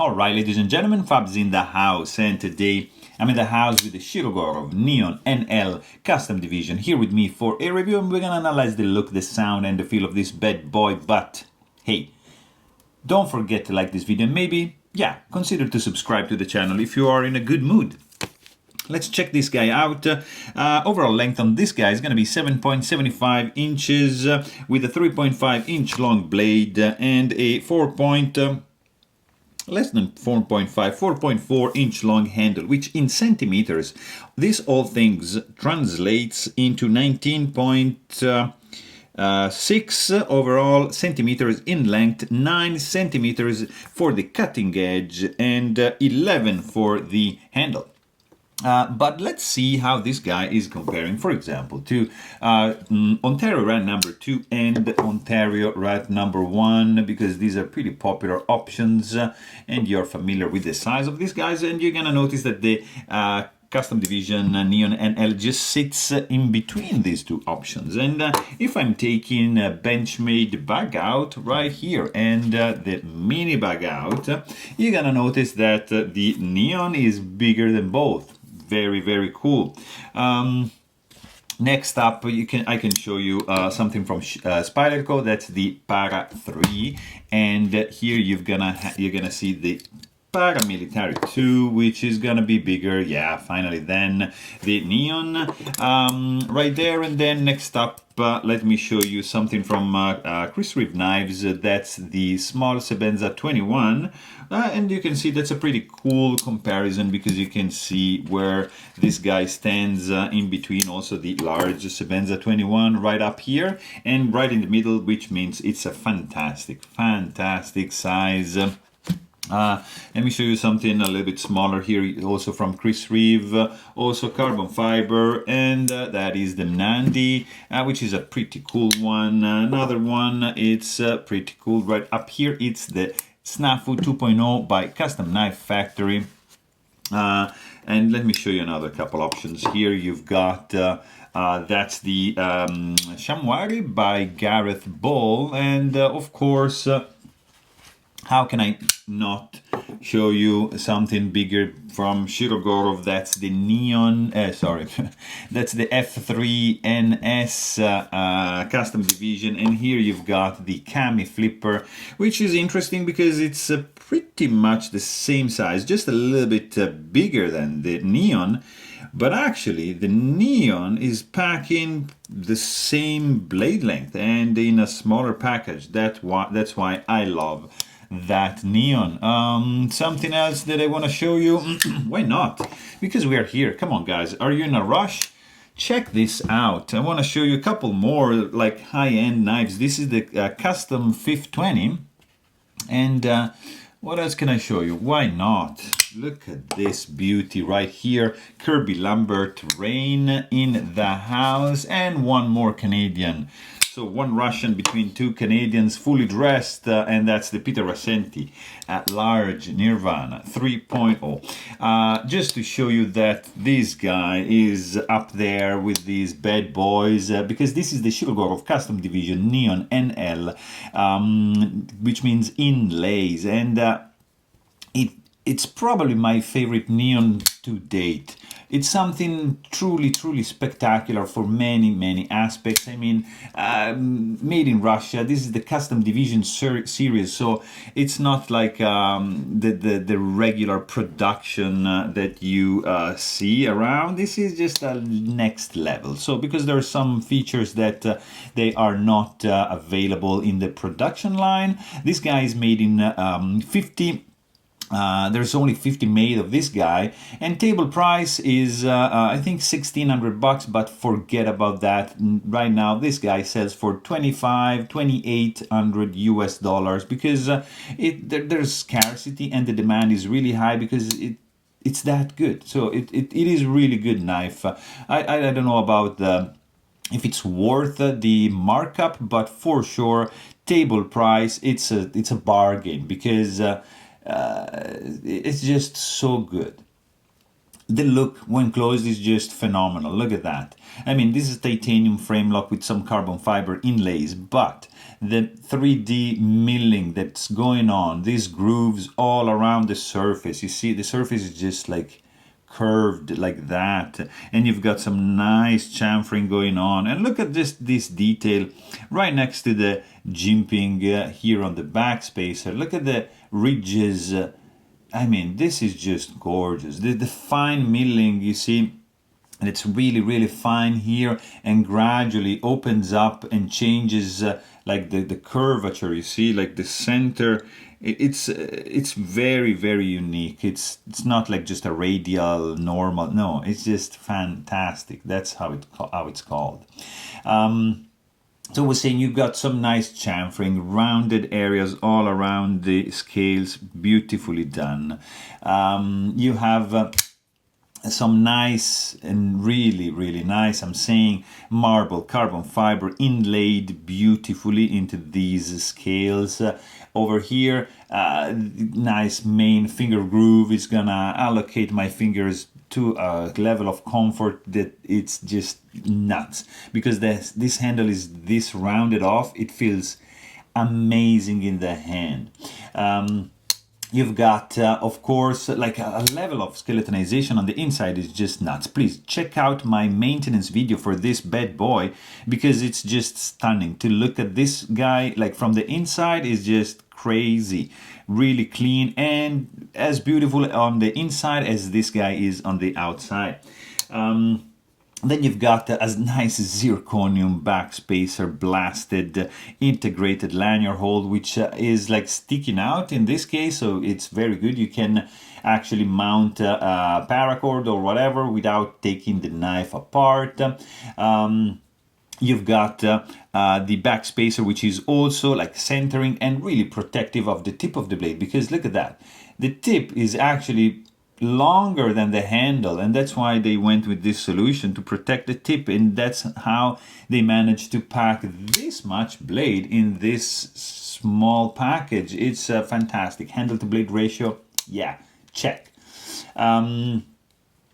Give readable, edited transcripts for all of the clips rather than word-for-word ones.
Alright, ladies and gentlemen, Fab's in the house, and today I'm in the house with the Shirogorov Neon NL Custom Division here with me for a review, and we're gonna analyze the look, the sound, and the feel of this bad boy. But hey, don't forget to like this video, and maybe, consider to subscribe to the channel if you are in a good mood. Let's check this guy out. Overall length on this guy is going to be 7.75 inches with a 3.5 inch long blade and a less than 4.4 inch long handle, which in centimeters, this all things translates into 19.6 overall centimeters in length, 9 centimeters for the cutting edge, and 11 for the handle. But let's see how this guy is comparing, for example, to Ontario Rat number 2 and Ontario Rat number 1, because these are pretty popular options, and you're familiar with the size of these guys, and you're gonna notice that the Custom Division Neon NL just sits in between these two options. And if I'm taking a Benchmade bag out right here and the mini bag out, you're gonna notice that the Neon is bigger than both. Very, very cool. Next up, I can show you something from Spyderco. That's the Para 3, and here you're gonna see the Paramilitary 2, which is gonna be bigger, finally, than the Neon right there. And then next up, let me show you something from Chris Reeve Knives. That's the small Sebenza 21, and you can see that's a pretty cool comparison, because you can see where this guy stands in between also the large Sebenza 21 right up here and right in the middle, which means it's a fantastic size. Let me show you something a little bit smaller here, also from Chris Reeve, also carbon fiber, and that is the Nandi, which is a pretty cool one. Another one, it's pretty cool right up here, it's the Snafu 2.0 by Custom Knife Factory. And let me show you another couple options here. You've got that's the Shamwari by Gareth Ball, and of course, how can I not show you something bigger from Shirogorov? That's the Neon, that's the F3NS Custom Division, and here you've got the Kami Flipper, which is interesting because it's pretty much the same size, just a little bit bigger than the Neon. But actually, the Neon is packing the same blade length and in a smaller package. That's why I love that Neon. Something else that I want to show you. Why not? Because we are here. Come on, guys. Are you in a rush? Check this out. I want to show you a couple more like high-end knives. This is the Custom 520. And what else can I show you? Why not? Look at this beauty right here. Kirby Lambert Rain in the house, and one more Canadian. So one Russian between two Canadians, fully dressed, and that's the Peter Rasenti at large Nirvana 3.0. Just to show you that this guy is up there with these bad boys, because this is the Shirogorov Custom Division Neon NL, which means inlays, and it's probably my favorite Neon to date. It's something truly spectacular for many aspects. I mean, made in Russia. This is the Custom Division series, so it's not like the regular production that you see around. This is just a next level. So because there are some features that they are not available in the production line, this guy is made in 50. There's only 50 made of this guy, and table price is I think $1,600, but forget about that. Right now this guy sells for $2,800 US, because there's scarcity and the demand is really high, because it's that good. So it is really good knife. I don't know about if it's worth the markup, but for sure table price it's a bargain, because it's just so good. The look when closed is just phenomenal. Look at that. I mean, this is titanium frame lock with some carbon fiber inlays, but the 3D milling that's going on, these grooves all around the surface. You see, the surface is just like curved like that, and you've got some nice chamfering going on. And look at this detail right next to the jimping here on the backspacer. Look at the ridges. I mean, this is just gorgeous. The fine milling, you see, and it's really fine here, and gradually opens up and changes like the curvature. You see, like the center, it's very unique. It's not like just a radial normal. No, it's just fantastic. That's how it's called. So we're saying you've got some nice chamfering, rounded areas all around the scales, beautifully done. You have some nice and really nice, I'm saying, marble carbon fiber inlaid beautifully into these scales. Over here, nice main finger groove is gonna allocate my fingers to a level of comfort that it's just nuts, because this handle is this rounded off. It feels amazing in the hand. You've got, of course, like a level of skeletonization on the inside is just nuts. Please check out my maintenance video for this bad boy, because it's just stunning. To look at this guy, like from the inside, is just crazy. Really clean and as beautiful on the inside as this guy is on the outside. Then you've got a nice zirconium backspacer blasted integrated lanyard hole, which is like sticking out in this case, so it's very good. You can actually mount a paracord or whatever without taking the knife apart. You've got the backspacer, which is also like centering and really protective of the tip of the blade, because look at that. The tip is actually longer than the handle, and that's why they went with this solution to protect the tip, and that's how they managed to pack this much blade in this small package. It's fantastic. Handle to blade ratio, yeah, check.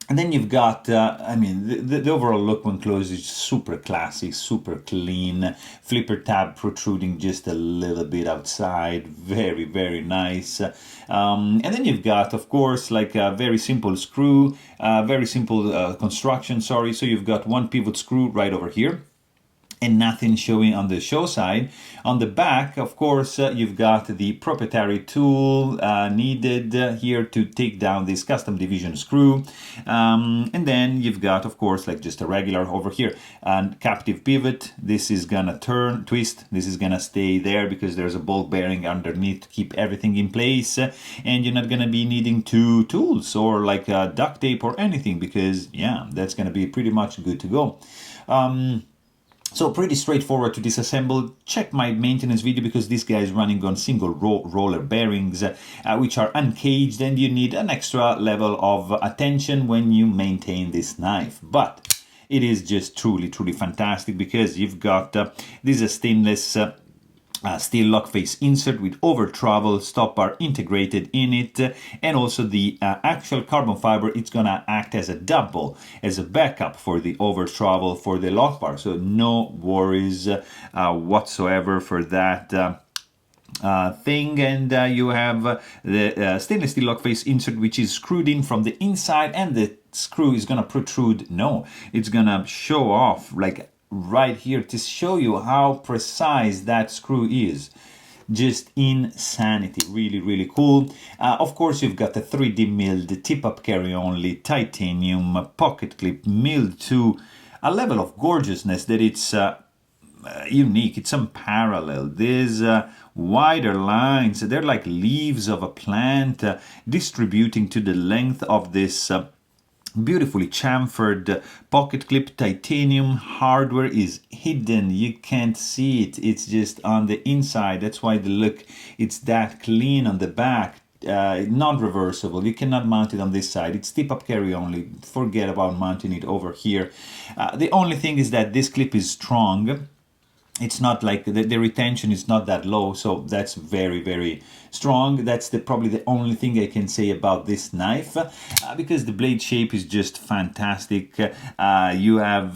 And then you've got, I mean, the overall look when closed is super classy, super clean. Flipper tab protruding just a little bit outside. Very nice. And then you've got, of course, like a very simple screw, very simple construction, sorry. So you've got one pivot screw right over here, and nothing showing on the show side. On the back, of course, you've got the proprietary tool needed here to take down this custom division screw. And then you've got, of course, like just a regular over here, and captive pivot. This is gonna twist. This is gonna stay there because there's a ball bearing underneath to keep everything in place. And you're not gonna be needing two tools or like duct tape or anything, because yeah, that's gonna be pretty much good to go. So pretty straightforward to disassemble. Check my maintenance video, because this guy is running on single roller bearings, which are uncaged, and you need an extra level of attention when you maintain this knife. But it is just truly fantastic, because you've got this is a stainless steel lock face insert with over travel stop bar integrated in it, and also the actual carbon fiber. It's gonna act as a backup for the over travel for the lock bar, so no worries whatsoever for that thing. And you have the stainless steel lock face insert, which is screwed in from the inside, and the screw is gonna protrude. No, it's gonna show off like right here to show you how precise that screw is. Just insanity. Really cool. Of course, you've got the 3D milled tip-up carry-only titanium pocket clip milled to a level of gorgeousness that it's unique. It's unparalleled. There's wider lines. They're like leaves of a plant distributing to the length of this beautifully chamfered pocket clip. Titanium hardware is hidden. You can't see it. It's just on the inside. That's why the look, it's that clean on the back. Non-reversible. You cannot mount it on this side. It's tip-up carry only. Forget about mounting it over here. The only thing is that this clip is strong, it's not like the retention is not that low, so that's very, very strong. That's probably the only thing I can say about this knife, because the blade shape is just fantastic. You have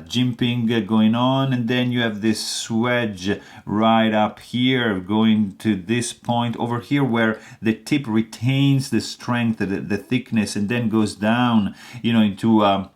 jimping going on, and then you have this swedge right up here going to this point over here where the tip retains the strength, the thickness, and then goes down, you know, into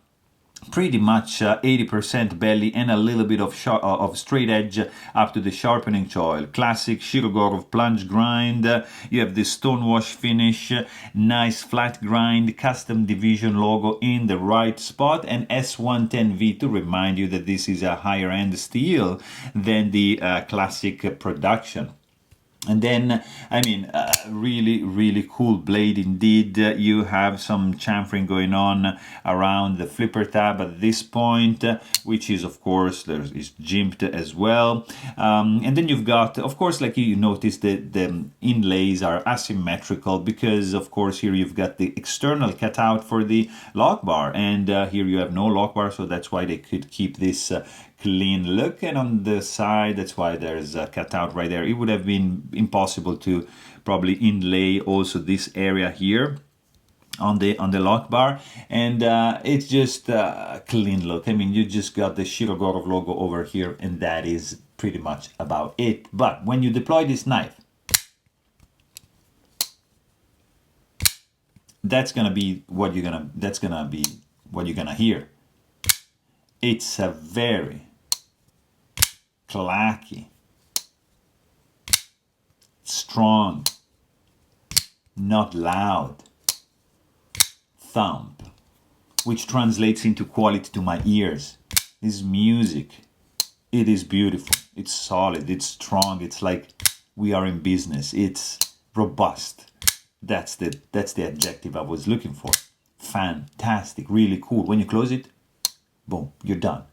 pretty much 80% belly and a little bit of straight edge up to the sharpening choil. Classic Shirogorov plunge grind. You have the stonewash finish, nice flat grind, custom division logo in the right spot, and S110V to remind you that this is a higher end steel than the classic production. And then, I mean, really, really cool blade indeed. You have some chamfering going on around the flipper tab at this point, which is, of course, is jimped as well. And then you've got, of course, like you notice, the inlays are asymmetrical because, of course, here you've got the external cutout for the lock bar, and here you have no lock bar, so that's why they could keep this clean look. And on the side, that's why there's a cutout right there. It would have been impossible to probably inlay also this area here on the lock bar, and it's just a clean look. I mean, you just got the Shirogorov logo over here, and that is pretty much about it. But when you deploy this knife, that's gonna be what you're gonna hear. It's a very clacky, strong, not loud thump, which translates into quality to my ears. This is music. It is beautiful. It's solid. It's strong. It's like we are in business. It's robust. That's the adjective I was looking for. Fantastic. Really cool. When you close it, boom, you're done.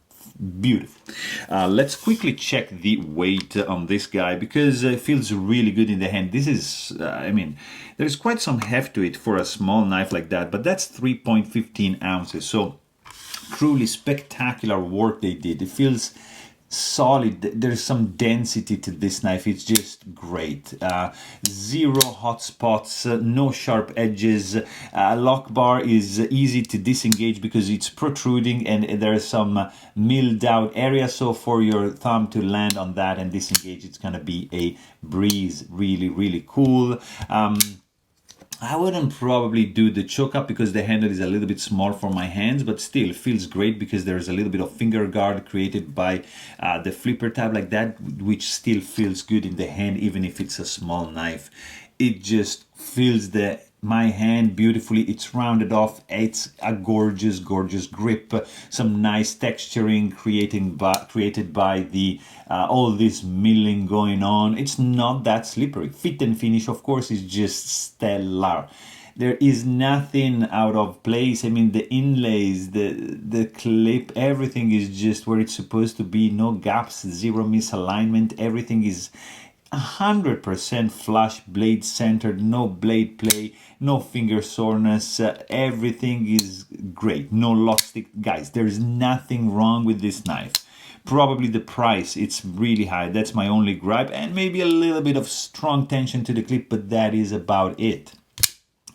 Beautiful. Let's quickly check the weight on this guy because it feels really good in the hand. This is, I mean, there's quite some heft to it for a small knife like that, but that's 3.15 ounces. So truly spectacular work they did. It feels solid. There's some density to this knife. It's just great. Zero hot spots, no sharp edges. Lock bar is easy to disengage because it's protruding and there's some milled out area, so for your thumb to land on that and disengage, it's gonna be a breeze. Really, really cool. I wouldn't probably do the choke up because the handle is a little bit small for my hands, but still feels great because there's a little bit of finger guard created by the flipper tab like that, which still feels good in the hand even if it's a small knife. It just feels my hand beautifully. It's rounded off. It's a gorgeous, gorgeous grip. Some nice texturing created by the all this milling going on. It's not that slippery. Fit and finish, of course, is just stellar. There is nothing out of place. I mean, the inlays, the clip, everything is just where it's supposed to be. No gaps, zero misalignment. Everything is 100% flush, blade centered, no blade play, no finger soreness. Everything is great. No lock stick. Guys, there's nothing wrong with this knife. Probably the price, it's really high. That's my only gripe, and maybe a little bit of strong tension to the clip, but that is about it.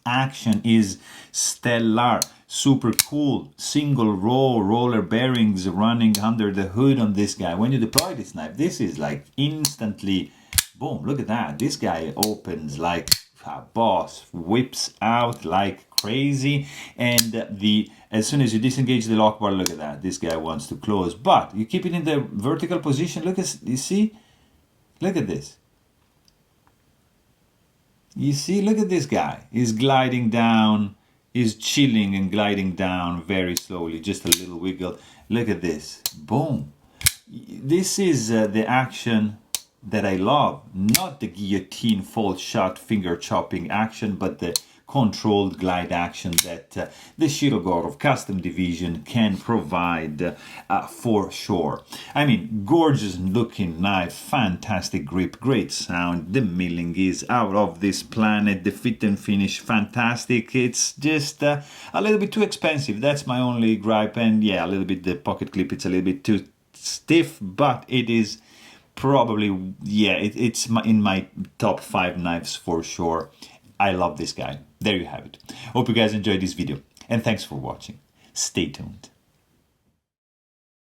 Action is stellar. Super cool. Single row roller bearings running under the hood on this guy. When you deploy this knife, this is like instantly boom. Look at that. This guy opens like a boss, whips out like crazy, and as soon as you disengage the lock bar, look at that. This guy wants to close, but you keep it in the vertical position. Look at, you see? Look at this. You see, look at this guy. He's gliding down. He's chilling and gliding down very slowly. Just a little wiggle. Look at this. Boom. This is the action that I love. Not the guillotine fall shot finger chopping action, but the controlled glide action that the Shirogorov custom division can provide for sure. I mean, gorgeous looking knife, fantastic grip, great sound. The milling is out of this planet. The fit and finish, fantastic. It's just a little bit too expensive. That's my only gripe. And yeah, a little bit the pocket clip, it's a little bit too stiff, but it is probably, yeah, it's in my top 5 knives for sure. I love this guy. There you have it. Hope you guys enjoyed this video, and thanks for watching. Stay tuned.